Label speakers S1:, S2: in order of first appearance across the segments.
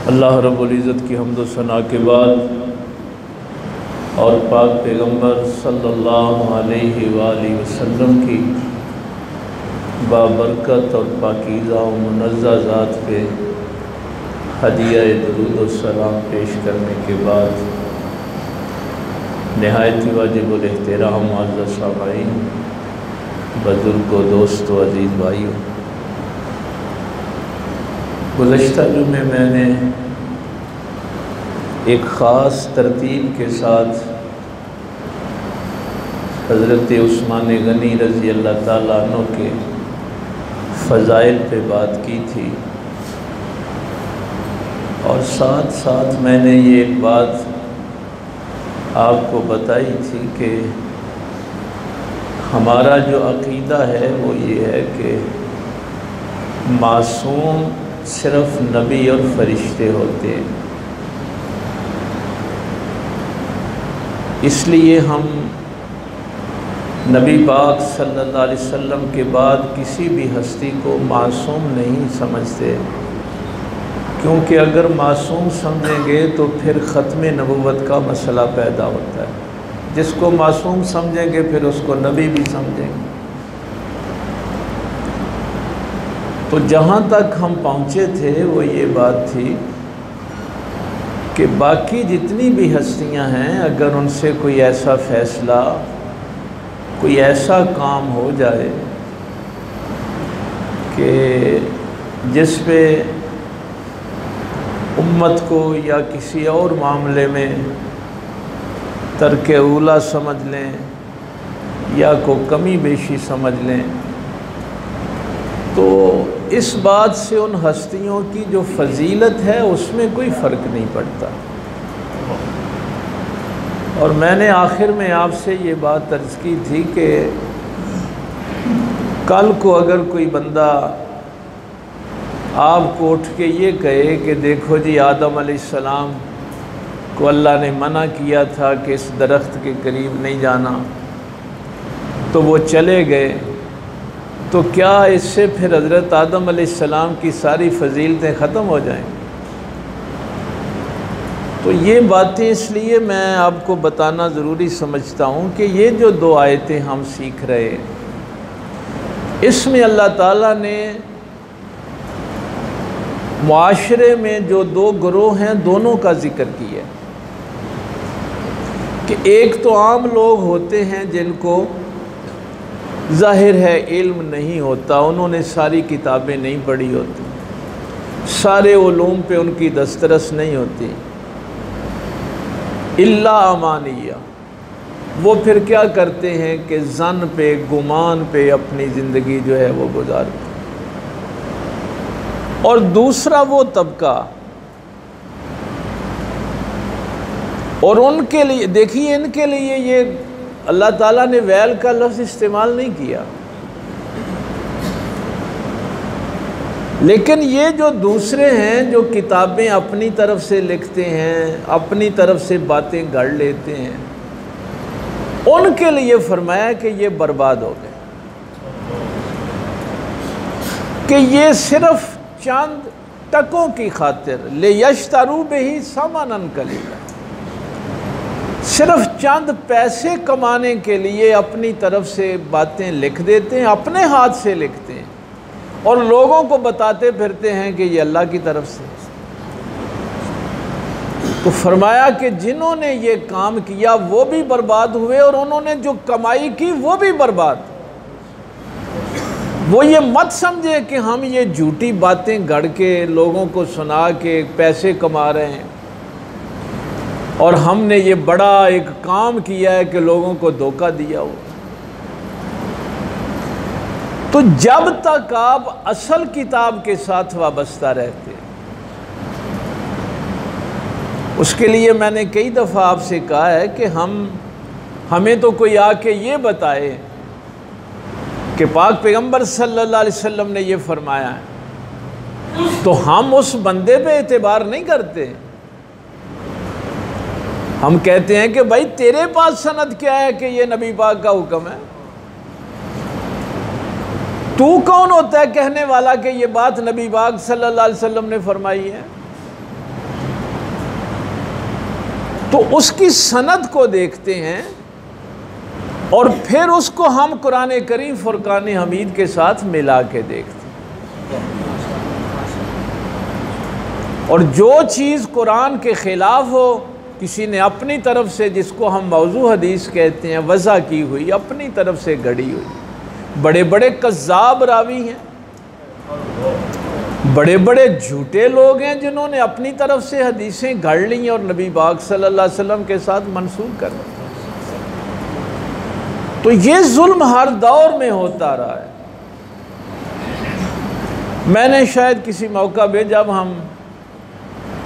S1: अल्लाह रब्बुल इज़्ज़त की हम्द व सना के बाद और पाक पैगम्बर सल्लल्लाहु अलैहि वसल्लम की बाबरकत और पाकीज़ा व मुनज़्ज़ा ज़ात पे हदिया दुरूद व सलाम पेश करने के बाद नहायत वाजिबुल एहतराम मुअज़्ज़ज़ सामईन, बुज़ुर्गों, दोस्तों, अज़ीज़ भाइयों, गुज़श्ता जुमे मैंने एक ख़ास तरतीब के साथ हज़रत उस्मान गनी रज़ी अल्लाह ताला अन्हु के फ़ज़ाइल पे बात की थी और साथ साथ मैंने ये एक बात आपको बताई थी कि हमारा जो अक़ीदा है वो ये है कि मासूम सिर्फ़ नबी और फरिश्ते होते हैं। इसलिए हम नबी पाक सल्लल्लाहु अलैहि वसल्लम के बाद किसी भी हस्ती को मासूम नहीं समझते, क्योंकि अगर मासूम समझेंगे तो फिर ख़त्म नबुव्वत का मसला पैदा होता है। जिसको मासूम समझेंगे फिर उसको नबी भी समझेंगे। तो जहाँ तक हम पहुँचे थे वो ये बात थी कि बाकी जितनी भी हस्तियाँ हैं, अगर उनसे कोई ऐसा फ़ैसला, कोई ऐसा काम हो जाए कि जिस पे उम्मत को या किसी और मामले में तर्क औला समझ लें या को कमी बेशी समझ लें, तो इस बात से उन हस्तियों की जो फजीलत है उसमें कोई फ़र्क नहीं पड़ता। और मैंने आखिर में आपसे ये बात अर्ज़ की थी कि कल को अगर कोई बंदा आपको उठ के ये कहे कि देखो जी, आदम अलैहिस्सलाम को अल्लाह ने मना किया था कि इस दरख्त के करीब नहीं जाना, तो वो चले गए, तो क्या इससे फिर हज़रत आदम अलैहिस्सलाम की सारी फ़जीलतें ख़त्म हो जाएंगी? तो ये बातें इसलिए मैं आपको बताना ज़रूरी समझता हूँ कि ये जो दो आयतें हम सीख रहे हैं, इसमें अल्लाह ताला ने मुआशरे में जो दो गिरोह हैं दोनों का ज़िक्र किया कि एक तो आम लोग होते हैं जिनको ज़ाहिर है इल्म नहीं होता, उन्होंने सारी किताबें नहीं पढ़ी होती, सारे उलूम पे उनकी दस्तरस नहीं होती, इल्ला अमानिया। वो फिर क्या करते हैं कि ज़न पे, गुमान पे अपनी ज़िंदगी जो है वो गुजारते हैं। और दूसरा वो तबका, और उनके लिए देखिए, इनके लिए ये अल्लाह ताला ने वैल का लफ्ज़ इस्तेमाल नहीं किया, लेकिन ये जो दूसरे हैं जो किताबें अपनी तरफ से लिखते हैं, अपनी तरफ से बातें गढ़ लेते हैं, उनके लिए फरमाया कि ये बर्बाद हो गए, कि ये सिर्फ चंद टकों की खातिर ले यश्तरू बिही समानन कलीला, सिर्फ चंद पैसे कमाने के लिए अपनी तरफ से बातें लिख देते हैं, अपने हाथ से लिखते हैं और लोगों को बताते फिरते हैं कि ये अल्लाह की तरफ से। तो फरमाया कि जिन्होंने ये काम किया वो भी बर्बाद हुए और उन्होंने जो कमाई की वो भी बर्बाद। वो ये मत समझे कि हम ये झूठी बातें गढ़ के लोगों को सुना के पैसे कमा रहे हैं और हमने ये बड़ा एक काम किया है कि लोगों को धोखा दिया हो। तो जब तक आप असल किताब के साथ वाबस्ता रहते, उसके लिए मैंने कई दफ़ा आपसे कहा है कि हमें तो कोई आके ये बताए कि पाक पैगम्बर सल्लल्लाहु अलैहि वसल्लम ने ये फरमाया है, तो हम उस बंदे पे एतबार नहीं करते। हम कहते हैं कि भाई तेरे पास सनद क्या है कि ये नबी पाक का हुक्म है? तू कौन होता है कहने वाला कि ये बात नबी पाक सल्लल्लाहु अलैहि वसल्लम ने फरमाई है? तो उसकी सनद को देखते हैं और फिर उसको हम कुरान करीम फुरकान हमीद के साथ मिला के देखते हैं। और जो चीज़ कुरान के ख़िलाफ़ हो, किसी ने अपनी तरफ से, जिसको हम मौजू हदीस कहते हैं, वज़ा की हुई, अपनी तरफ से गढ़ी हुई, बड़े बड़े कज़्ज़ाब रावी हैं, बड़े बड़े झूठे लोग हैं जिन्होंने अपनी तरफ से हदीसें गढ़ ली और नबी पाक सल्लल्लाहु अलैहि वसल्लम के साथ मंसूब कर दी। तो ये जुल्म हर दौर में होता रहा है। मैंने शायद किसी मौका पे, जब हम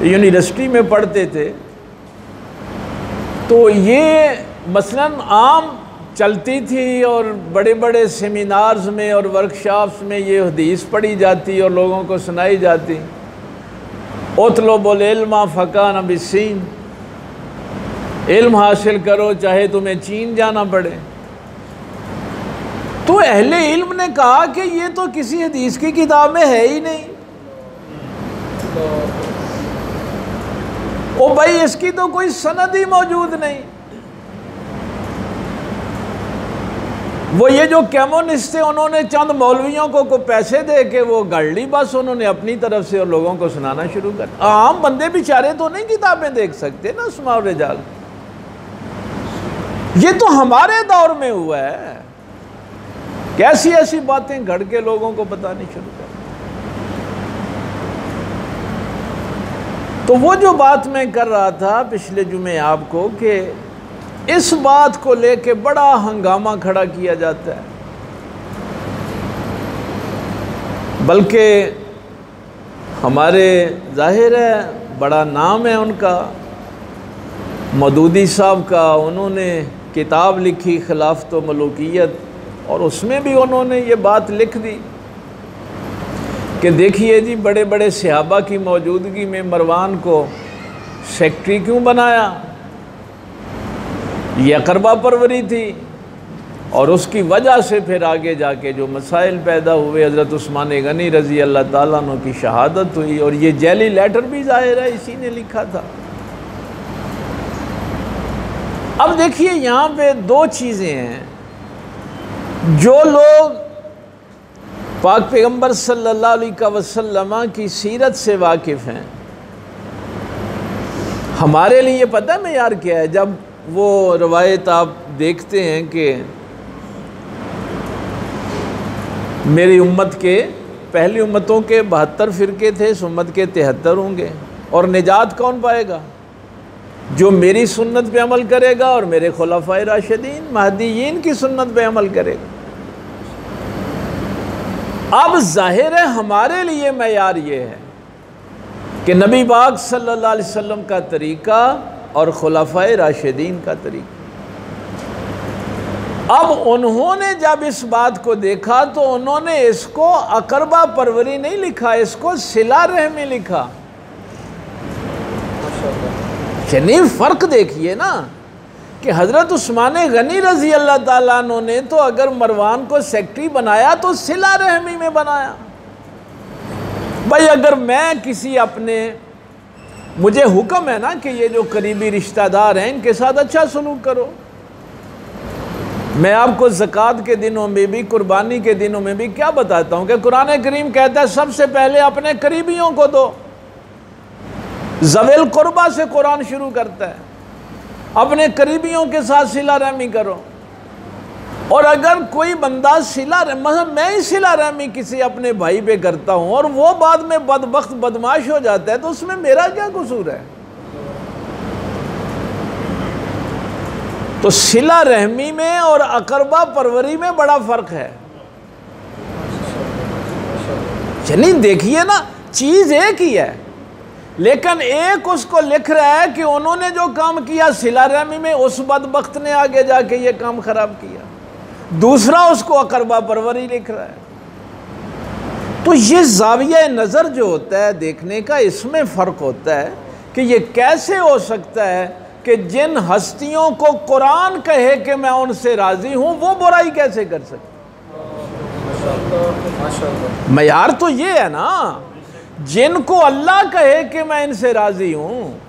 S1: यूनिवर्सिटी में पढ़ते थे, तो ये मसलन आम चलती थी और बड़े बड़े सेमिनार्स में और वर्कशॉप्स में ये हदीस पढ़ी जाती और लोगों को सुनाई जाती, उतलुबुल इल्मा फकान बिस्सीन, इल्म हासिल करो चाहे तुम्हें चीन जाना पड़े। तो अहले इल्म ने कहा कि ये तो किसी हदीस की किताब में है ही नहीं। ओ भाई, इसकी तो कोई सनद ही मौजूद नहीं। वो ये जो कम्युनिस्ट थे, उन्होंने चंद मौलवियों को पैसे दे के वो गढ़ ली, बस उन्होंने अपनी तरफ से और लोगों को सुनाना शुरू कर। आम बंदे बेचारे तो नहीं किताबें देख सकते ना, अस्माउ रिजाल। ये तो हमारे दौर में हुआ है, कैसी ऐसी बातें घड़ के लोगों को बतानी शुरू कर। तो वो जो बात मैं कर रहा था पिछले जुमे आपको, कि इस बात को लेके बड़ा हंगामा खड़ा किया जाता है, बल्कि हमारे जाहिर है बड़ा नाम है उनका, मदूदी साहब का। उन्होंने किताब लिखी खिलाफत व मलूकियत, और उसमें भी उन्होंने ये बात लिख दी कि देखिए जी, बड़े बड़े सहाबा की मौजूदगी में मरवान को सेक्रेटरी क्यों बनाया? ये अकरबा परवरी थी, और उसकी वजह से फिर आगे जाके जो मसाइल पैदा हुए, हज़रत उस्मान गनी रज़ी अल्लाह ताला अन्हु की शहादत हुई, और ये जेली लेटर भी ज़ाहिर है इसी ने लिखा था। अब देखिए, यहाँ पे दो चीज़ें हैं। जो लोग पाक पैगम्बर सल्लल्लाहु अलैहि वसल्लम की सीरत से वाकिफ़ हैं, हमारे लिए पता है मैं यार क्या है, जब वो रवायत आप देखते हैं कि मेरी उम्मत के, पहली उम्मतों के 72 फ़िरके थे, इस उम्मत के 73 होंगे, और निजात कौन पाएगा? जो मेरी सुन्नत पे अमल करेगा और मेरे खुलाफाए राशिदीन महदीयीन की सुन्नत पे अमल करेगा। अब जाहिर है हमारे लिए मयार ये है कि नबी पाक सल्लल्लाहु अलैहि वसल्लम का तरीक़ा और खुलाफाए राशिदीन का तरीक़ा। अब उन्होंने जब इस बात को देखा तो उन्होंने इसको अकरबा परवरी नहीं लिखा, इसको सिला रहमी लिखा। यानी फ़र्क देखिए ना कि हज़रत उस्मान गनी रज़ी अल्लाह ताला अन्हु ने तो अगर मरवान को सेक्रेटरी बनाया तो सिला रहमी में बनाया। भाई, अगर मैं किसी अपने, मुझे हुक्म है ना कि ये जो करीबी रिश्तेदार हैं इनके साथ अच्छा सलूक करो। मैं आपको ज़कात के दिनों में भी, कुर्बानी के दिनों में भी क्या बताता हूँ कि कुरान करीम कहता है सबसे पहले अपने करीबियों को दो। ज़वेल कुर्बा से कुरान शुरू करता है, अपने करीबियों के साथ सिला रहमी करो। और अगर कोई बंदा सिला, मतलब मैं ही सिला रहमी किसी अपने भाई पे करता हूँ और वो बाद में बदबख्त बदमाश हो जाता है, तो उसमें मेरा क्या कसूर है? तो सिला रहमी में और अकरबा परवरी में बड़ा फ़र्क है। यानी देखिए ना, चीज़ एक ही है, लेकिन एक उसको लिख रहा है कि उन्होंने जो काम किया सिला रहमी में, उस बदबख्त ने आगे जाके ये काम ख़राब किया। दूसरा उसको अकरबा परवरी लिख रहा है। तो ये ज़ाविया नज़र जो होता है देखने का, इसमें फ़र्क होता है कि ये कैसे हो सकता है कि जिन हस्तियों को कुरान कहे कि मैं उनसे राज़ी हूँ, वो बुराई कैसे कर सकते? मयार तो ये है ना, जिनको अल्लाह कहे कि मैं इनसे राज़ी हूँ,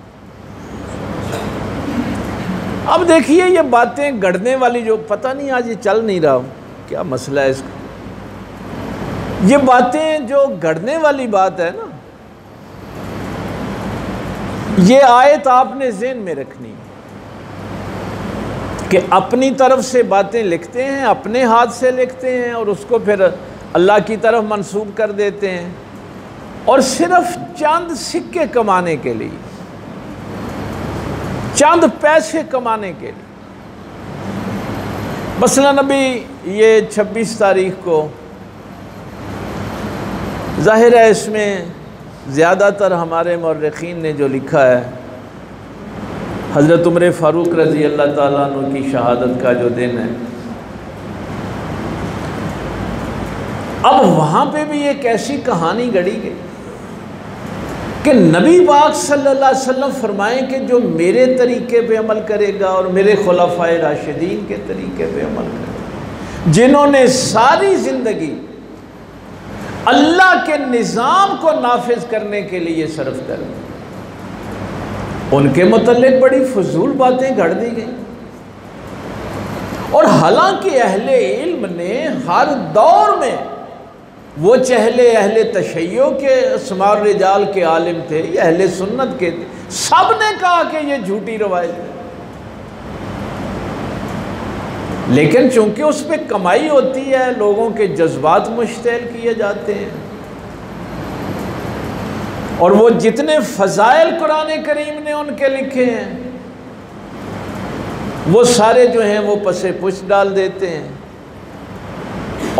S1: अब देखिए ये बातें गढ़ने वाली, जो पता नहीं आज ये चल नहीं रहा, क्या मसला है इसका। ये बातें जो गढ़ने वाली बात है ना, ये आयत आपने ज़हन में रखनी कि अपनी तरफ से बातें लिखते हैं, अपने हाथ से लिखते हैं और उसको फिर अल्लाह की तरफ मंसूब कर देते हैं, और सिर्फ चंद सिक्के कमाने के लिए, चंद पैसे कमाने के लिए। मसलन अभी ये 26 तारीख को, ज़ाहिर है इसमें ज़्यादातर हमारे मौर्रिखीन ने जो लिखा है, हज़रत उमर फ़ारूक रज़ी अल्लाह ताला अन्हु की शहादत का जो दिन है। अब वहाँ पे भी एक ऐसी कहानी गढ़ी गई कि नबी पाक सल्लल्लाहु अलैहि वसल्लम फरमाएं कि जो मेरे तरीके पे अमल करेगा और मेरे खुलाफाए राशिदीन के तरीके पे अमल करेगा, जिन्होंने सारी ज़िंदगी अल्लाह के निज़ाम को नाफिज करने के लिए सर्फ कर दी, उनके मुतल्लिक़ बड़ी फजूल बातें गढ़ दी गई। और हालांकि अहले इल्म ने हर दौर में, वो चाहे अहले तशय्यो के अस्मार रिजाल के आलिम थे या अहले सुन्नत के थे, सब ने कहा कि ये झूठी रवायत है, लेकिन चूंकि उस पर कमाई होती है, लोगों के जज्बात मुश्तैल किए जाते हैं, और वो जितने फ़ज़ाइल कुरान करीम ने उनके लिखे हैं वो सारे जो हैं वो पसे पुछ डाल देते हैं।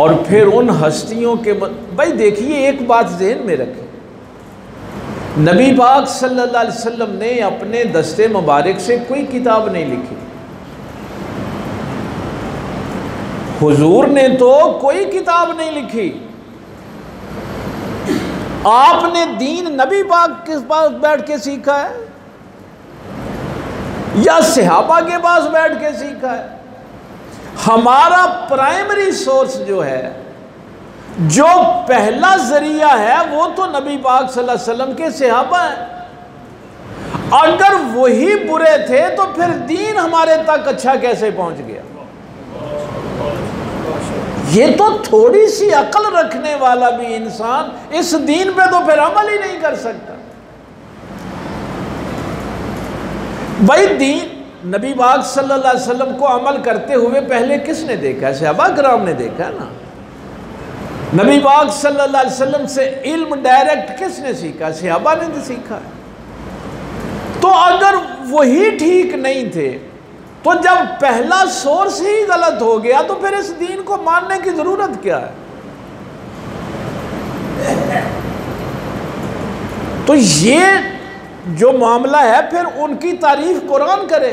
S1: और फिर उन हस्तियों के भाई देखिए एक बात ज़हन में रखें, नबी पाक सल्लल्लाहु अलैहि वसल्लम ने अपने दस्ते मुबारक से कोई किताब नहीं लिखी, हुजूर ने तो कोई किताब नहीं लिखी। आपने दीन नबी पाक के पास बैठ के सीखा है या सहाबा के पास बैठ के सीखा है? हमारा प्राइमरी सोर्स जो है, जो पहला जरिया है, वो तो नबी पाक सल्लल्लाहु अलैहि वसल्लम के सहाबा हैं। अगर वही बुरे थे तो फिर दीन हमारे तक अच्छा कैसे पहुंच गया? ये तो थोड़ी सी अकल रखने वाला भी इंसान इस दीन पे तो फिर अमल ही नहीं कर सकता। भाई दीन नबी पाक सल्लल्लाहु अलैहि वसल्लम को अमल करते हुए पहले किसने देखा है? सहाबा किराम ने देखा है ना। नबी पाक सल्लल्लाहु अलैहि वसल्लम से इल्म डायरेक्ट किसने सीखा? सहाबा ने तो सीखा है। तो अगर वही ठीक नहीं थे तो जब पहला सोर्स ही गलत हो गया तो फिर इस दीन को मानने की जरूरत क्या है? तो ये जो मामला है फिर उनकी तारीफ कुरान करे।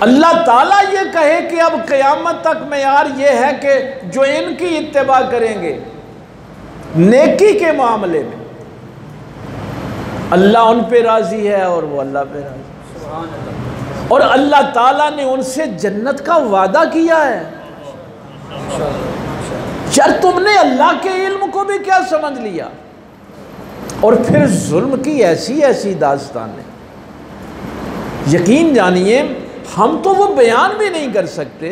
S1: अल्लाह ताला ये कहे कि अब क़यामत तक मेयार ये है कि जो इनकी इत्तिबा करेंगे नेकी के मामले में, अल्लाह उन पे राजी है और वो अल्लाह पे राजी। और अल्लाह ताला ने उनसे जन्नत का वादा किया है। यार तुमने अल्लाह के इल्म को भी क्या समझ लिया? और फिर जुल्म की ऐसी ऐसी दास्तानें, यकीन जानिए हम तो वो बयान भी नहीं कर सकते।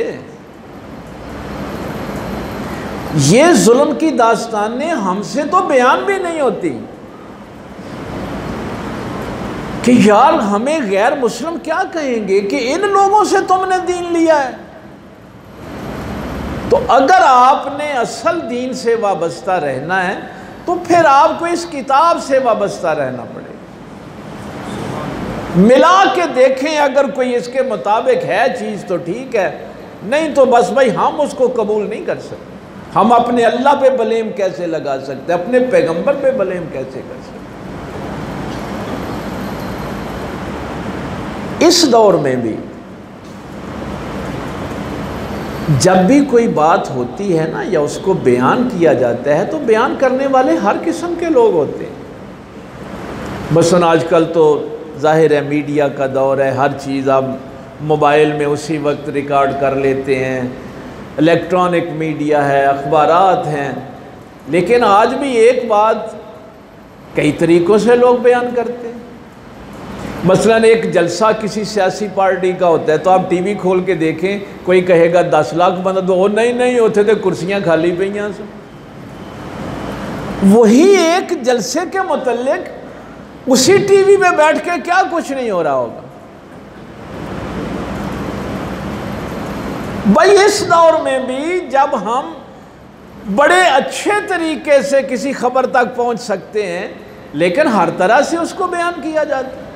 S1: ये जुल्म की दास्तानें हमसे तो बयान भी नहीं होती कि यार हमें गैर मुस्लिम क्या कहेंगे कि इन लोगों से तुमने दीन लिया है। तो अगर आपने असल दीन से वाबस्ता रहना है तो फिर आपको इस किताब से वाबस्ता रहना पड़ेगा। मिला के देखें, अगर कोई इसके मुताबिक है चीज़ तो ठीक है, नहीं तो बस भाई हम उसको कबूल नहीं कर सकते। हम अपने अल्लाह पे ब्लेम कैसे लगा सकते, अपने पैगंबर पे ब्लेम कैसे कर सकते? इस दौर में भी जब भी कोई बात होती है ना या उसको बयान किया जाता है तो बयान करने वाले हर किस्म के लोग होते हैं। बसन आजकल तो जाहिर है मीडिया का दौर है, हर चीज़ आप मोबाइल में उसी वक्त रिकॉर्ड कर लेते हैं, इलेक्ट्रॉनिक मीडिया है, अखबारात हैं। लेकिन आज भी एक बात कई तरीक़ों से लोग बयान करते हैं। मसलन एक जलसा किसी सियासी पार्टी का होता है तो आप टीवी खोल के देखें, कोई कहेगा 10 लाख बंदा, तो नहीं नहीं होते थे, कुर्सियां खाली पई हैं। वही एक जलसे के मुतल्लिक उसी टीवी में बैठ के क्या कुछ नहीं हो रहा होगा। भाई इस दौर में भी जब हम बड़े अच्छे तरीके से किसी खबर तक पहुंच सकते हैं, लेकिन हर तरह से उसको बयान किया जाता है।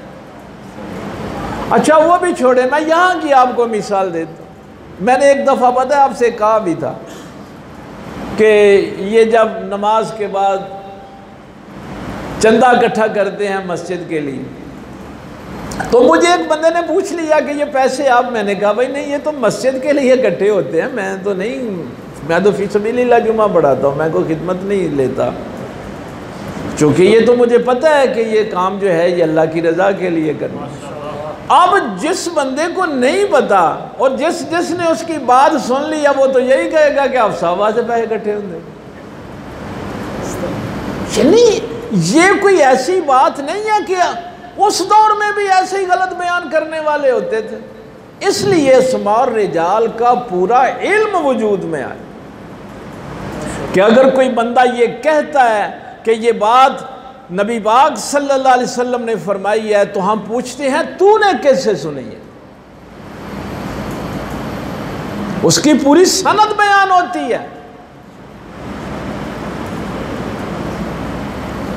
S1: अच्छा वो भी छोड़े, मैं यहाँ की आपको मिसाल देता हूँ। मैंने एक दफ़ा पता है आपसे कहा भी था कि ये जब नमाज के बाद चंदा इकट्ठा करते हैं मस्जिद के लिए, तो मुझे एक बंदे ने पूछ लिया कि ये पैसे आप, मैंने कहा भाई नहीं ये तो मस्जिद के लिए इकट्ठे होते हैं, मैं तो नहीं, मैं तो फी सबीलिल्लाह जुमा पढ़ाता हूँ, मैं कोई खिदमत नहीं लेता, चूँकि ये तो मुझे पता है कि ये काम जो है ये अल्लाह की रज़ा के लिए करना। अब जिस बंदे को नहीं पता और जिसने उसकी बात सुन ली, अब वो तो यही कहेगा कि आप साहबा से पैसे इकट्ठे होंगे। ये कोई ऐसी बात नहीं है कि उस दौर में भी ऐसे ही गलत बयान करने वाले होते थे, इसलिए शुमार रिजाल का पूरा इल्म वजूद में आया कि अगर कोई बंदा ये कहता है कि ये बात नबी पाक सल्लल्लाहु अलैहि वसल्लम ने फरमाई है, तो हम पूछते हैं तूने कैसे सुनी है? उसकी पूरी सनद बयान होती है।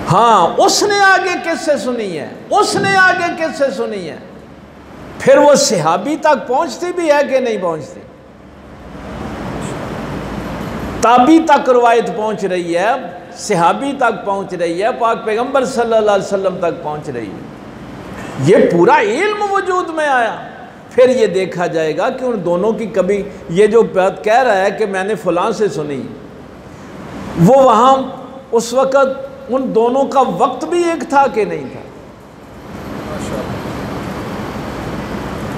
S1: हाँ, उसने आगे किससे सुनी है, उसने आगे किससे सुनी है, फिर वो सहाबी तक पहुंचती भी है कि नहीं पहुंचती, ताबी तक रवायत पहुंच रही है, सहाबी तक पहुंच रही है, पाक पैगंबर सल्लल्लाहु अलैहि वसल्लम तक पहुंच रही है। ये पूरा इल्म वजूद में आया। फिर ये देखा जाएगा कि उन दोनों की कभी ये जो बात कह रहा है कि मैंने फलां से सुनी, वो वहाँ उस वक़्त उन दोनों का वक्त भी एक था कि नहीं था।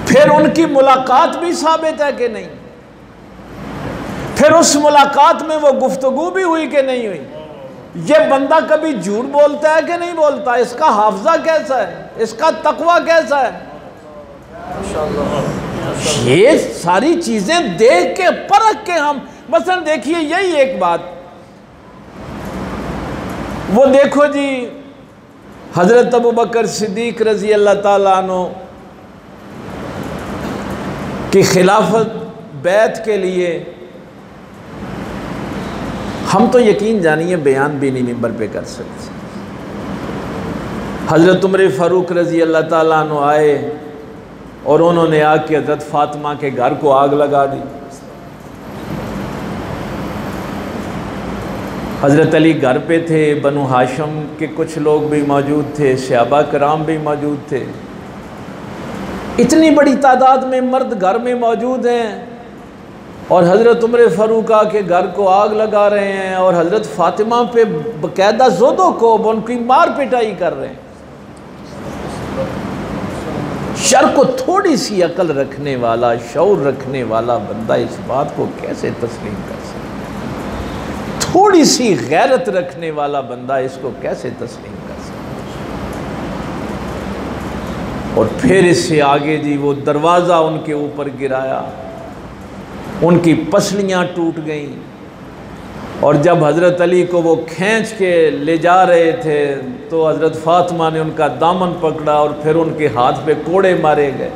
S1: फिर उनकी मुलाकात भी साबित है कि नहीं, फिर उस मुलाकात में वो गुफ्तगू भी हुई कि नहीं हुई। ये बंदा कभी झूठ बोलता है कि नहीं बोलता, इसका हाफजा कैसा है, इसका तकवा कैसा है, ये सारी चीजें देख के परख के हम, मसलन देखिए यही एक बात, वो देखो जी हजरत अबू बकर सिद्दीक रजी अल्लाह ताला अन्हु की खिलाफत बैत के लिए हम तो यकीन जानिए बयान भी नहीं मिंबर पे कर सकते। हजरत उमर फ़ारूक रजी अल्लाह ताला अन्हु आए और उन्होंने आके हजरत फातिमा के घर को आग लगा दी। हजरत अली घर पे थे, बनु हाशम के कुछ लोग भी मौजूद थे, सहाबा कराम भी मौजूद थे, इतनी बड़ी तादाद में मर्द घर में मौजूद हैं और हज़रत उमर फ़ारूक के घर को आग लगा रहे हैं और हज़रत फ़ातिमा पे बाकायदा ज़ोदो को उनकी मार पिटाई कर रहे हैं। शर को थोड़ी सी अकल रखने वाला, शऊर रखने वाला बंदा इस बात को कैसे तस्लीम कर सकता, थोड़ी सी गैरत रखने वाला बंदा इसको कैसे तस्लीम कर सकता। और फिर इससे आगे जी वो दरवाज़ा उनके ऊपर गिराया, उनकी पसलियाँ टूट गईं और जब हज़रत अली को वो खींच के ले जा रहे थे तो हज़रत फ़ातिमा ने उनका दामन पकड़ा और फिर उनके हाथ पे कोड़े मारे गए।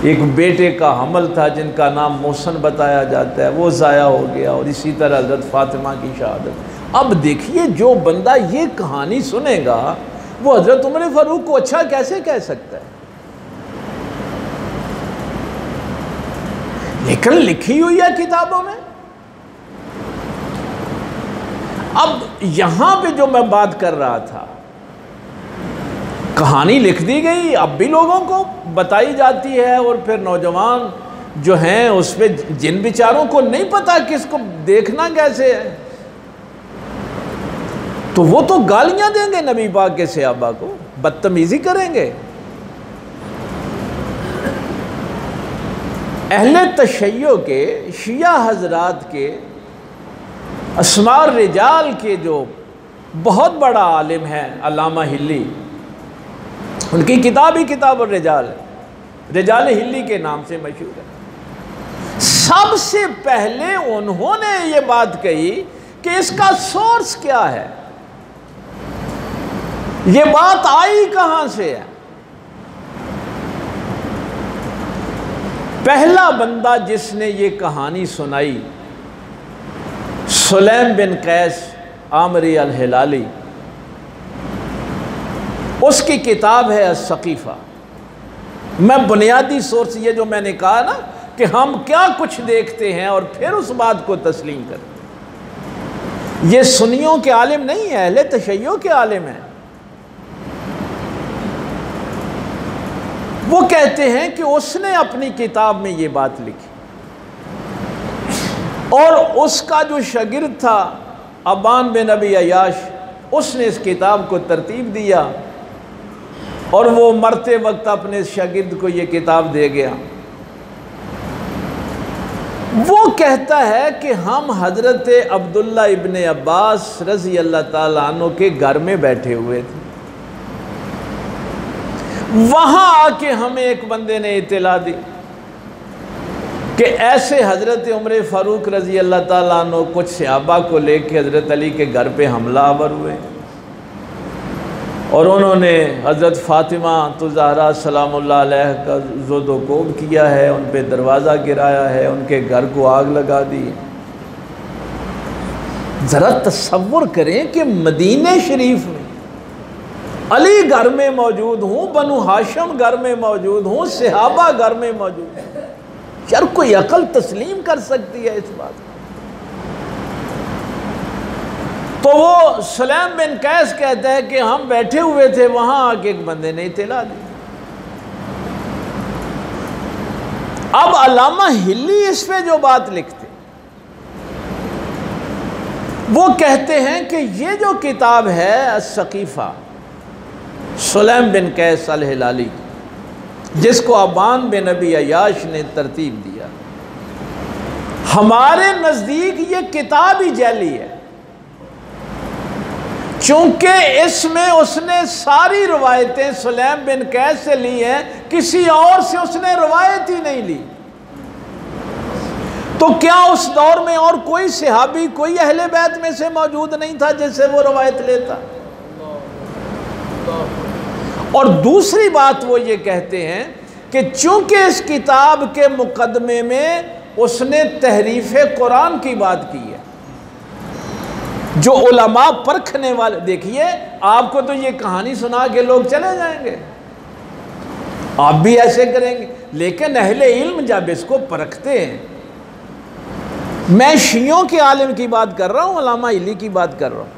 S1: एक बेटे का हमल था जिनका नाम मोहसन बताया जाता है, वो ज़ाया हो गया और इसी तरह हज़रत फ़ातिमा की शहादत। अब देखिए जो बंदा ये कहानी सुनेगा वो हज़रत उमर फ़ारूक को अच्छा कैसे कह सकता है, लेकिन लिखी हुई है किताबों में। अब यहां पे जो मैं बात कर रहा था, कहानी लिख दी गई, अब भी लोगों को बताई जाती है और फिर नौजवान जो हैं उस पर, जिन बेचारों को नहीं पता किसको देखना कैसे है, तो वो तो गालियां देंगे नबी पाक के सहाबा को, बदतमीजी करेंगे। अहले तशय्यो के, शिया हजरात के, अस्मार रिजाल के जो बहुत बड़ा आलिम है अल्लामा हिल्ली, उनकी किताब ही किताब और रिजाल है, रिजाल हिल्ली के नाम से मशहूर है। सबसे पहले उन्होंने ये बात कही कि इसका सोर्स क्या है, ये बात आई कहां से है। पहला बंदा जिसने ये कहानी सुनाई सुलैम बिन कैस आमरी अल हिलाली, उसकी किताब है अस-सकीफ़ा। मैं बुनियादी सोर्स ये जो मैंने कहा ना कि हम क्या कुछ देखते हैं और फिर उस बात को तस्लीम करते, ये सुन्नियों के आलिम नहीं है, अहले तशय्यो के आलिम हैं। वो कहते हैं कि उसने अपनी किताब में ये बात लिखी और उसका जो शागिर्द था अबान बिन अबी अयाश, उसने इस किताब को तरतीब दिया और वो मरते वक्त अपने शागिर्द को ये किताब दे गया। वो कहता है कि हम हज़रत अब्दुल्ला इब्ने अब्बास रज़ी अल्लाह ताला अन्हु के घर में बैठे हुए थे। वहाँ आके हमें एक बंदे ने इत्तला दी कि ऐसे हज़रत उमर फ़ारूक रज़ी अल्लाह ताला अन्हु कुछ सहाबा को लेके हज़रत अली के घर पे हमला आवर हुए और उन्होंने हज़रत फ़ातिमा तो ज़हरा सलामुल्लाह अलैहा का ज़ोदोकोब किया है, उन पे दरवाज़ा गिराया है, उनके घर को आग लगा दी। ज़रा तसव्वुर करें कि मदीने शरीफ में अली घर में मौजूद हूँ, बनु हाशिम घर में मौजूद हूँ, सहाबा घर में मौजूद हूँ। यार कोई अकल तस्लीम कर सकती है इस बात को? तो वो सुलैम बिन कैस कहता है कि हम बैठे हुए थे, वहां आके एक बंदे ने इत्तला दी। अब अल्लामा हिल्ली इस पे जो बात लिखते, वो कहते हैं कि ये जो किताब है अस-सकीफ़ा सुलैम बिन कैस अल हिलाली, जिसको अबान बिन अबी अयाश ने तरतीब दिया, हमारे नज़दीक ये किताब ही जैली है, चूंकि इसमें उसने सारी रवायतें सुलैम बिन कैस से ली हैं, किसी और से उसने रवायत ही नहीं ली। तो क्या उस दौर में और कोई सहाबी, कोई अहले बैत में से मौजूद नहीं था जिससे वो रवायत लेता? और दूसरी बात वो ये कहते हैं कि चूंकि इस किताब के मुकदमे में उसने तहरीफ कुरान की बात की है, जो उलमा परखने वाले, देखिए आपको तो ये कहानी सुना के लोग चले जाएंगे, आप भी ऐसे करेंगे, लेकिन अहले इल्म जब इसको परखते हैं, मैं शियों के आलिम की बात कर रहा हूँ, अल्लामा हिल्ली की बात कर रहा हूँ,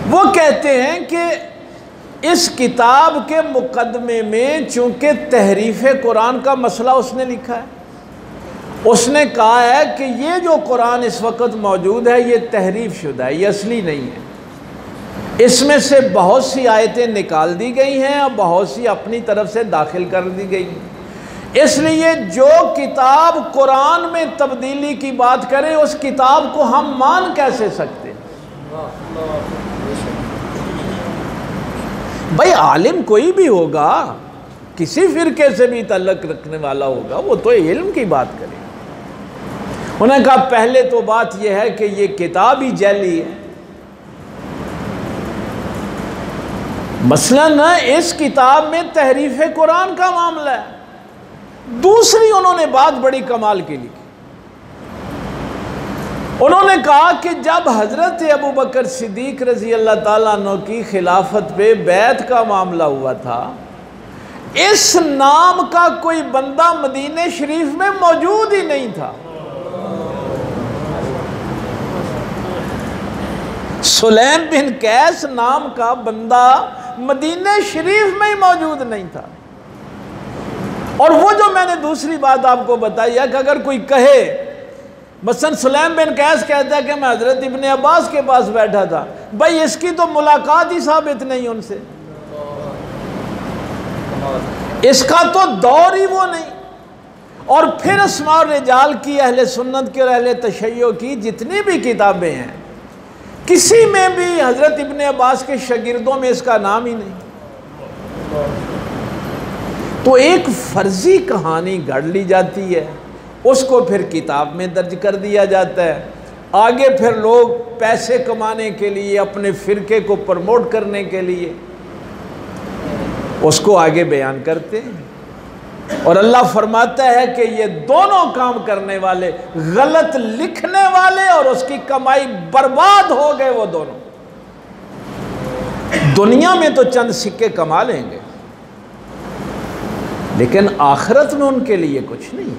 S1: वो कहते हैं कि इस किताब के मुकदमे में चूंकि तहरीफ कुरान का मसला उसने लिखा है, उसने कहा है कि ये जो कुरान इस वक्त मौजूद है ये तहरीफ शुदा है, ये असली नहीं है। इसमें से बहुत सी आयतें निकाल दी गई हैं और बहुत सी अपनी तरफ से दाखिल कर दी गई हैं। इसलिए जो किताब कुरान में तब्दीली की बात करे, उस किताब को हम मान कैसे सकते हैं? भाई आलिम कोई भी होगा, किसी फिरके से भी तल्लक रखने वाला होगा, वो तो इल्म की बात करे। उन्होंने कहा पहले तो बात यह है कि ये किताब ही जैली है, मसलन इस किताब में तहरीफ कुरान का मामला है। दूसरी उन्होंने बात बड़ी कमाल की लिखी, उन्होंने कहा कि जब हज़रत अबू बकर सिद्दीक रज़ी अल्लाह ताला अन्हु की खिलाफत पे बैत का मामला हुआ था, इस नाम का कोई बंदा मदीने शरीफ में मौजूद ही नहीं था। सुलैम बिन कैस नाम का बंदा मदीने शरीफ में ही मौजूद नहीं था। और वो जो मैंने दूसरी बात आपको बताई है कि अगर कोई कहे, मसलन सुलैम बिन कैस कहता है कि मैं हज़रत इब्ने अब्बास के पास बैठा था, भाई इसकी तो मुलाकात ही साबित नहीं उनसे, इसका तो दौर ही वो नहीं। और फिर अस्मा और रिजाल की, अहले सुन्नत की और अहले तशय्यो की जितनी भी किताबें हैं, किसी में भी हज़रत इब्ने अब्बास के शागिर्दों में इसका नाम ही नहीं। तो एक फर्जी कहानी गढ़ ली जाती है, उसको फिर किताब में दर्ज कर दिया जाता है। आगे फिर लोग पैसे कमाने के लिए, अपने फ़िरके को प्रमोट करने के लिए उसको आगे बयान करते हैं। और अल्लाह फरमाता है कि ये दोनों काम करने वाले, गलत लिखने वाले और उसकी कमाई बर्बाद हो गए, वो दोनों दुनिया में तो चंद सिक्के कमा लेंगे, लेकिन आखिरत में उनके लिए कुछ नहीं है।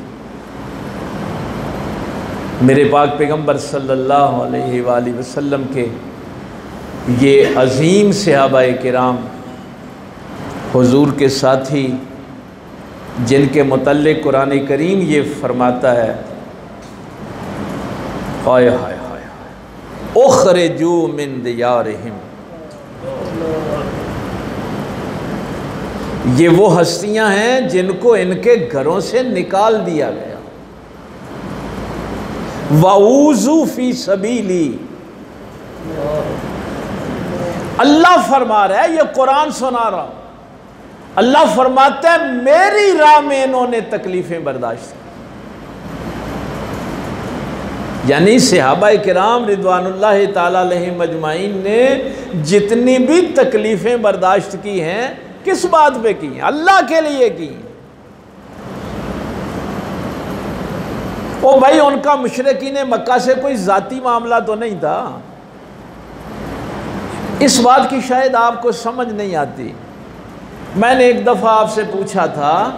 S1: मेरे पाक पैगंबर सल्लल्लाहु अलैहि वसल्लम के ये अजीम सहाबाए किराम, हुजूर के साथी, जिनके मुतल्लिक़ कुरान करीम ये फरमाता है, हाय हाय हाय उखरिजू मिन दियारिहिम, ये वो हस्तियां हैं जिनको इनके घरों से निकाल दिया गया। वाऊज़ू फी सबीली, अल्लाह फरमा रहा है, ये कुरान सुना रहा हूं, अल्लाह फरमाता है मेरी राह में इन्होंने तकलीफें बर्दाश्त की। यानी सहाबाए किराम रिदवानुल्लाह ताला अलैहिम अजमाइन ने जितनी भी तकलीफें बर्दाश्त की हैं, किस बात पे की? अल्लाह के लिए की। ओ भाई, उनका मुशरिकीन मक्का से कोई जाती मामला तो नहीं था। इस बात की शायद आपको समझ नहीं आती। मैंने एक दफ़ा आपसे पूछा था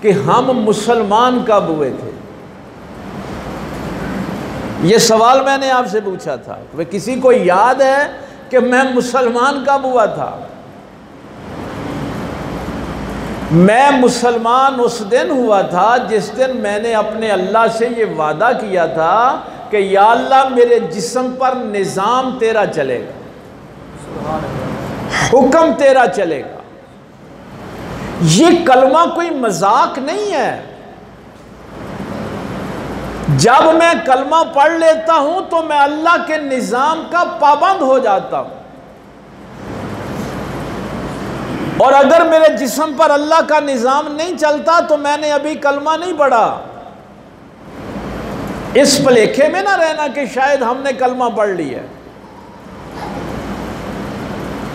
S1: कि हम मुसलमान कब हुए थे, ये सवाल मैंने आपसे पूछा था। वे किसी को याद है कि मैं मुसलमान कब हुआ था? मैं मुसलमान उस दिन हुआ था जिस दिन मैंने अपने अल्लाह से ये वादा किया था कि या अल्लाह मेरे जिस्म पर निज़ाम तेरा चलेगा, हुक्म तेरा चलेगा। ये कलमा कोई मजाक नहीं है। जब मैं कलमा पढ़ लेता हूं तो मैं अल्लाह के निज़ाम का पाबंद हो जाता हूं, और अगर मेरे जिस्म पर अल्लाह का निज़ाम नहीं चलता तो मैंने अभी कलमा नहीं पढ़ा। इस भुलेखे में ना रहना कि शायद हमने कलमा पढ़ लिया।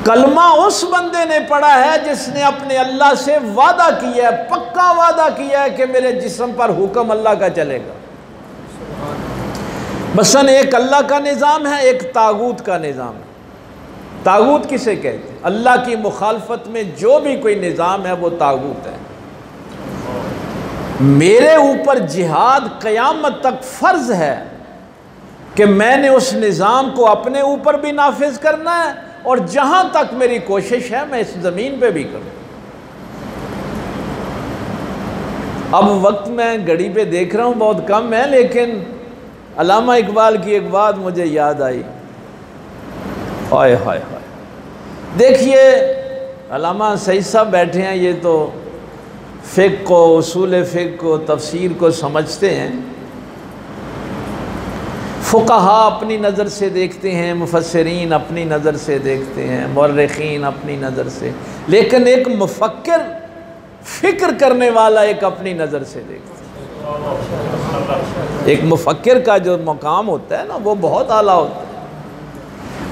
S1: कलमा उस बंदे ने पढ़ा है जिसने अपने अल्लाह से वादा किया है, पक्का वादा किया है कि मेरे जिस्म पर हुक्म अल्लाह का चलेगा। मसलन एक अल्लाह का निज़ाम है, एक तागूत का निज़ाम है। तागूत किसे कहते हैं? अल्लाह की मुखालफत में जो भी कोई निज़ाम है वो तागूत है। मेरे ऊपर जिहाद क़यामत तक फ़र्ज़ है कि मैंने उस निज़ाम को अपने ऊपर भी नाफिज करना है, और जहां तक मेरी कोशिश है मैं इस ज़मीन पे भी करूँ। अब वक्त मैं घड़ी पे देख रहा हूँ बहुत कम है, लेकिन अल्लामा इकबाल की एक बात मुझे याद आई। हाय हाय हाय, देखिए अल्लामा सईद साहब बैठे हैं, ये तो फ़िक़्ह को, उसूल फ़िक़्ह को, तफसीर को समझते हैं। फ़ुक़हा अपनी नज़र से देखते हैं, मुफ़स्सिरीन अपनी नज़र से देखते हैं, मुअर्रिख़ीन अपनी नज़र से, लेकिन एक मुफ़क्किर फ़िक्र करने वाला एक अपनी नज़र से देखता है। एक मुफ़क्किर का जो मकाम होता है ना, वो बहुत आला होता है।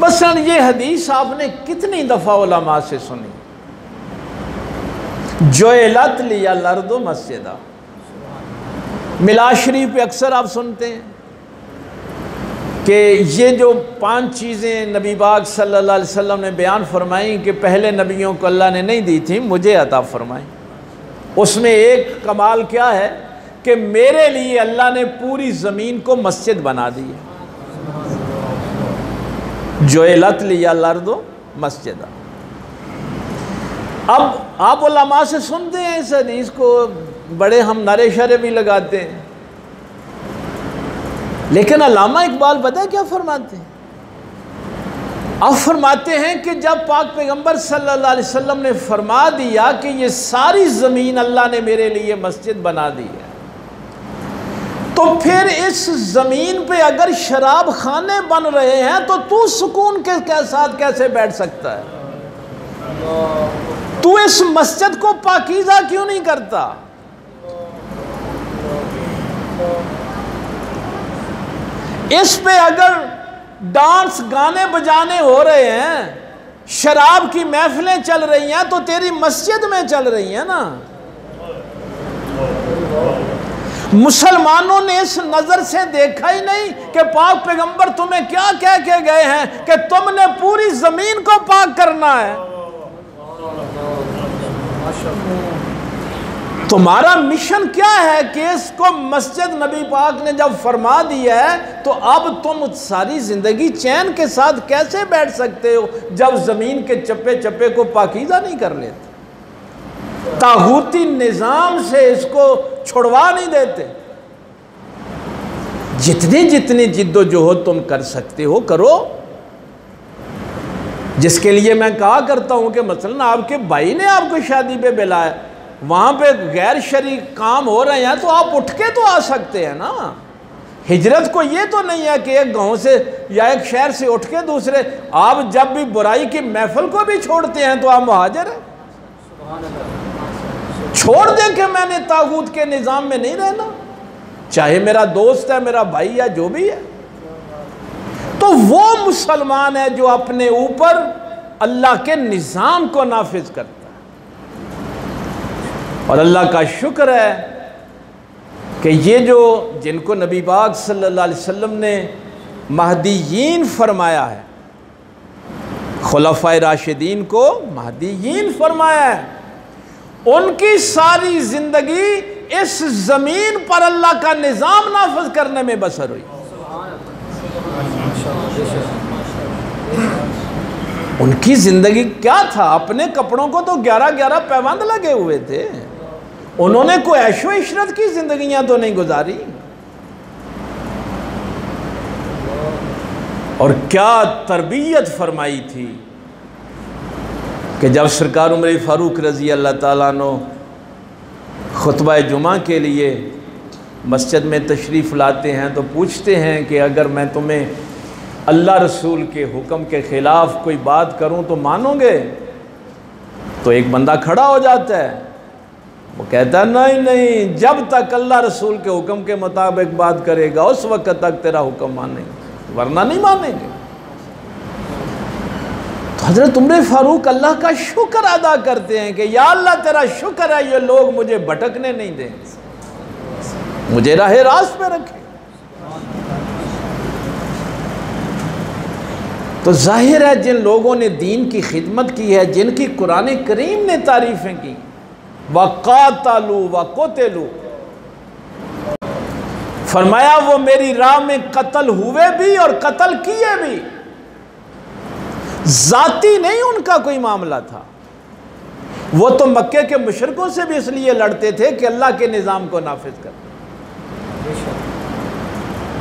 S1: बस ये हदीस आपने कितनी दफ़ा उलमा से सुनी, जुइलत लियल अर्दु मस्जिदा। मिलाद शरीफ पे अक्सर आप सुनते हैं कि ये जो 5 चीज़ें नबी पाक सल्लल्लाहु अलैहि वसल्लम ने बयान फरमाई कि पहले नबियों को अल्लाह ने नहीं दी थी, मुझे अता फरमाई। उसमें एक कमाल क्या है कि मेरे लिए अल्लाह ने पूरी ज़मीन को मस्जिद बना दी है। जुइलत लियल अर्दु मस्जिदा। अब आप उलमा से सुनते हैं इस हदीस को, बड़े हम नारे शरे भी लगाते हैं, लेकिन अल्लामा इकबाल पता है क्या फरमाते हैं? अब फरमाते हैं कि जब पाक पैगंबर सल्लल्लाहु अलैहि वसल्लम ने फरमा दिया कि ये सारी ज़मीन अल्लाह ने मेरे लिए मस्जिद बना दी है, तो फिर इस जमीन पे अगर शराब खाने बन रहे हैं तो तू सुकून के साथ कैसे बैठ सकता है? तू इस मस्जिद को पाकीज़ा क्यों नहीं करता? इस पे अगर डांस गाने बजाने हो रहे हैं, शराब की महफिलें चल रही हैं, तो तेरी मस्जिद में चल रही हैं ना। मुसलमानों ने इस नजर से देखा ही नहीं कि पाक पैगंबर तुम्हें क्या कह के गए हैं कि तुमने पूरी जमीन को पाक करना है। तुम्हारा मिशन क्या है कि इसको मस्जिद नबी पाक ने जब फरमा दिया है तो अब तुम सारी जिंदगी चैन के साथ कैसे बैठ सकते हो जब जमीन के चप्पे चप्पे को पाकीज़ा नहीं कर लेते? तागूती निज़ाम से इसको छुड़वा नहीं देते। जितनी जितनी जिद्दोजहद तुम कर सकते हो करो। जिसके लिए मैं कहा करता हूं कि मसलन आपके भाई ने आपको शादी पे बुलाया, वहां पे गैर शरीक काम हो रहे हैं तो आप उठ के तो आ सकते हैं ना। हिजरत को ये तो नहीं है कि एक गांव से या एक शहर से उठ के दूसरे, आप जब भी बुराई की महफिल को भी छोड़ते हैं तो आप मुहाजिर हैं। छोड़ दें कि मैंने तागूत के निज़ाम में नहीं रहना, चाहे मेरा दोस्त है, मेरा भाई है, जो भी है। तो वो मुसलमान है जो अपने ऊपर अल्लाह के निज़ाम को नाफिज करता है। और अल्लाह का शुक्र है कि ये जो जिनको नबी पाक सल्लल्लाहु अलैहि वसल्लम ने महदीयीन फरमाया है, खुलफाए राशिदीन को महदीयीन फरमाया है, उनकी सारी जिंदगी इस जमीन पर अल्लाह का निज़ाम नाफिज करने में बसर हुई। उनकी जिंदगी क्या था? अपने कपड़ों को तो 11-11 पैबंद लगे हुए थे। उन्होंने कोई ऐशो इशरत की जिंदगियां तो नहीं गुजारी। और क्या तरबियत फरमाई थी कि जब सरकार उमर फारूक रज़ी अल्लाह ताला अन्हु खुतबा जुमा के लिए मस्जिद में तशरीफ़ लाते हैं तो पूछते हैं कि अगर मैं तुम्हें अल्लाह रसूल के हुक्म के ख़िलाफ़ कोई बात करूं तो मानोगे? तो एक बंदा खड़ा हो जाता है, वो कहता है नहीं नहीं, जब तक अल्लाह रसूल के हुक्म के मुताबिक बात करेगा उस वक़्त तक तेरा हुक्म मानेंगे, वरना नहीं मानेंगे। तो हज़रत उमर फारूक अल्लाह का शुक्र अदा करते हैं कि या अल्लाह तेरा शुक्र है ये लोग मुझे भटकने नहीं देंगे, मुझे राह रास्त पे रखे। तो जाहिर है जिन लोगों ने दीन की खिदमत की है, जिनकी कुरान करीम ने तारीफ़ें की, वक़ातलू वक़ुतिलू, फरमाया वो मेरी राह में कत्ल हुए भी और कत्ल किए भी। जाती नहीं उनका कोई मामला था, वो तो मक्के के मुशरिकों से भी इसलिए लड़ते थे कि अल्लाह के निज़ाम को नाफिज कर।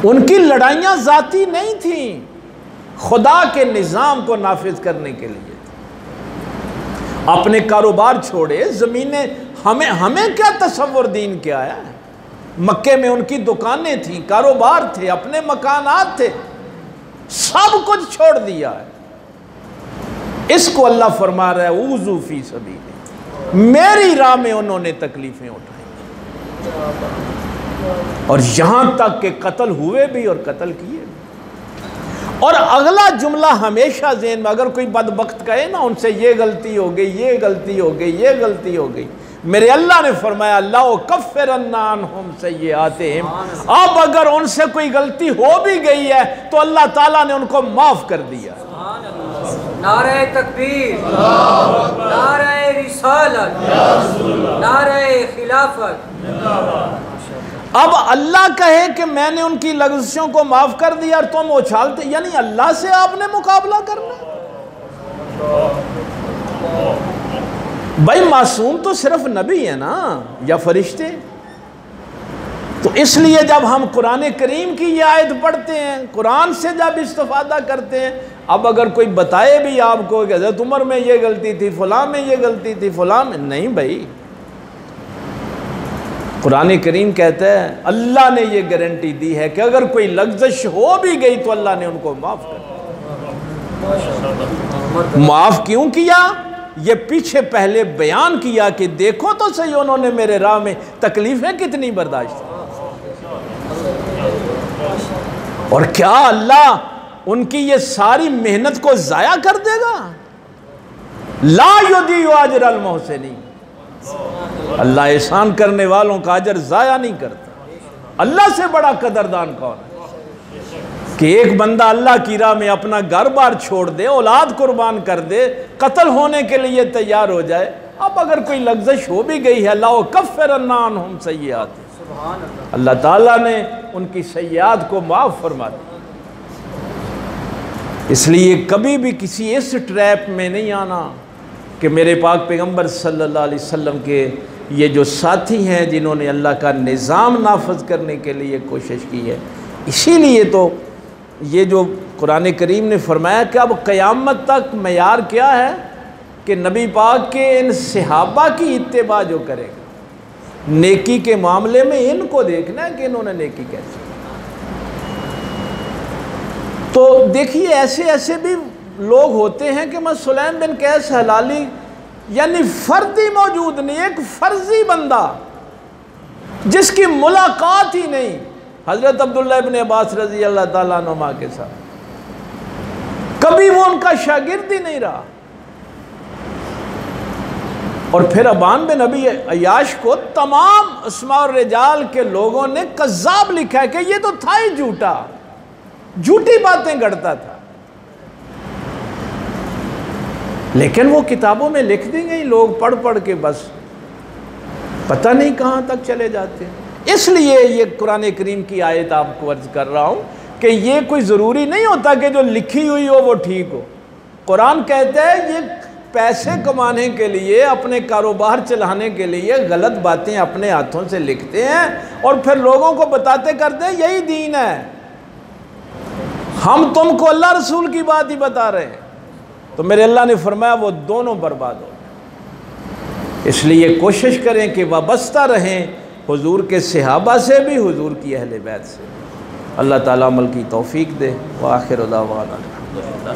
S1: उनकी लड़ाइयाँ जाती नहीं थीं, खुदा के निज़ाम को नाफिज करने के लिए। अपने कारोबार छोड़े, ज़मीनें, हमें क्या तसव्वुर दीन क्या है? मक्के में उनकी दुकानें थीं, कारोबार थे, अपने मकानात थे, सब कुछ छोड़ दिया है। इसको अल्लाह फरमा रहा है ऊज़ू फी सबीली, मेरी राह में उन्होंने तकलीफ़ें उठाई और यहां तक कि कत्ल हुए भी और कत्ल किए भी। और अगला जुमला हमेशा ज़हन में, अगर कोई बदबख्त कहे ना उनसे ये गलती हो गई, ये गलती हो गई, ये गलती हो गई, मेरे अल्लाह ने फरमाया अल्लाह कफ़िरन्ना अन्हुम सय्यातिहिम, अब अगर उनसे कोई गलती हो भी गई है तो अल्लाह ताला ने उनको माफ़ कर दिया।
S2: नारे तकबीर, नारे रिसालत, नारे खिलाफत।
S1: अब अल्लाह कहे कि मैंने उनकी लग़ज़िशों को माफ़ कर दिया और तुम उछालते, यानी अल्लाह से आपने मुकाबला करना। भाई मासूम तो सिर्फ नबी है ना या फरिश्ते? तो इसलिए जब हम कुरान करीम की ये आयत पढ़ते हैं, कुरान से जब इस्तिफ़ादा करते हैं, अब अगर कोई बताए भी आपको कि हज़रत उमर में ये गलती थी, फ़लाँ में ये गलती थी, फ़लाँ में, नहीं भाई, कुरान करीम कहता है अल्लाह ने ये गारंटी दी है कि अगर कोई लग़्ज़िश हो भी गई तो अल्लाह ने उनको माफ़ कर दिया। माफ़ क्यों किया? ये पीछे पहले बयान किया कि देखो तो सही उन्होंने मेरे राह में तकलीफ़ें कितनी बर्दाश्त की, और क्या अल्लाह उनकी ये सारी मेहनत को ज़ाया कर देगा? ला युदियु अजरल मोहसिनीन, अल्लाह एहसान करने वालों का अजर ज़ाया नहीं करता। अल्लाह से बड़ा कदरदान कौन है कि एक बंदा अल्लाह की राह में अपना घर बार छोड़ दे, औलाद कुर्बान कर दे, कत्ल होने के लिए तैयार हो जाए। अब अगर कोई लग़्ज़िश हो भी गई है, लाओ कफ़िरन्ना अन्हुम सय्यात, अल्लाह ताला ने उनकी सय्यात को माफ़ फरमा दिया। इसलिए कभी भी किसी इस ट्रैप में नहीं आना कि मेरे पाक पैगम्बर सल्लल्लाहु अलैहि वसल्लम के ये जो साथी हैं जिन्होंने अल्लाह का निज़ाम नाफज करने के लिए कोशिश की है। इसीलिए तो ये जो कुरान करीम ने फरमाया कि अब क़यामत तक मयार क्या है कि नबी पाक के इन सहाबा की इत्तिबा जो करेगा, नेकी के मामले में इनको देखना है कि इन्होंने नेकी कैसे। तो देखिए ऐसे ऐसे भी लोग होते हैं कि मैं सुलैम बिन कैस हलाली यानी फर्दी मौजूद नहीं, एक फर्जी बंदा जिसकी मुलाकात ही नहीं हज़रत अब्दुल्लाह इब्न अब्बास रज़ी अल्लाह ताला अन्हुमा के साथ, कभी वो उनका शागिर्द ही नहीं रहा। और फिर अबान बिन नबी अयाश को तमाम अस्मा और रिजाल के लोगों ने कज़्ज़ाब लिखा है कि ये तो था ही झूठा, झूठी बातें गढ़ता था। लेकिन वो किताबों में लिख दी गई, लोग पढ़ पढ़ के बस पता नहीं कहाँ तक चले जाते हैं। इसलिए ये कुरान करीम की आयत आपको अर्ज कर रहा हूँ कि ये कोई ज़रूरी नहीं होता कि जो लिखी हुई हो वो ठीक हो। कुरान कहता है ये पैसे कमाने के लिए, अपने कारोबार चलाने के लिए गलत बातें अपने हाथों से लिखते हैं और फिर लोगों को बताते करते हैं यही दीन है, हम तुमको अल्लाह रसूल की बात ही बता रहे हैं। तो मेरे अल्लाह ने फरमाया वो दोनों बर्बाद हो। इसलिए कोशिश करें कि वाबस्ता रहें हुजूर के सहाबा से भी, हुजूर की अहले बैत से। अल्लाह ताला अमल की तौफीक दे। व आखिर दावाना अल्हम्दुलिल्लाह।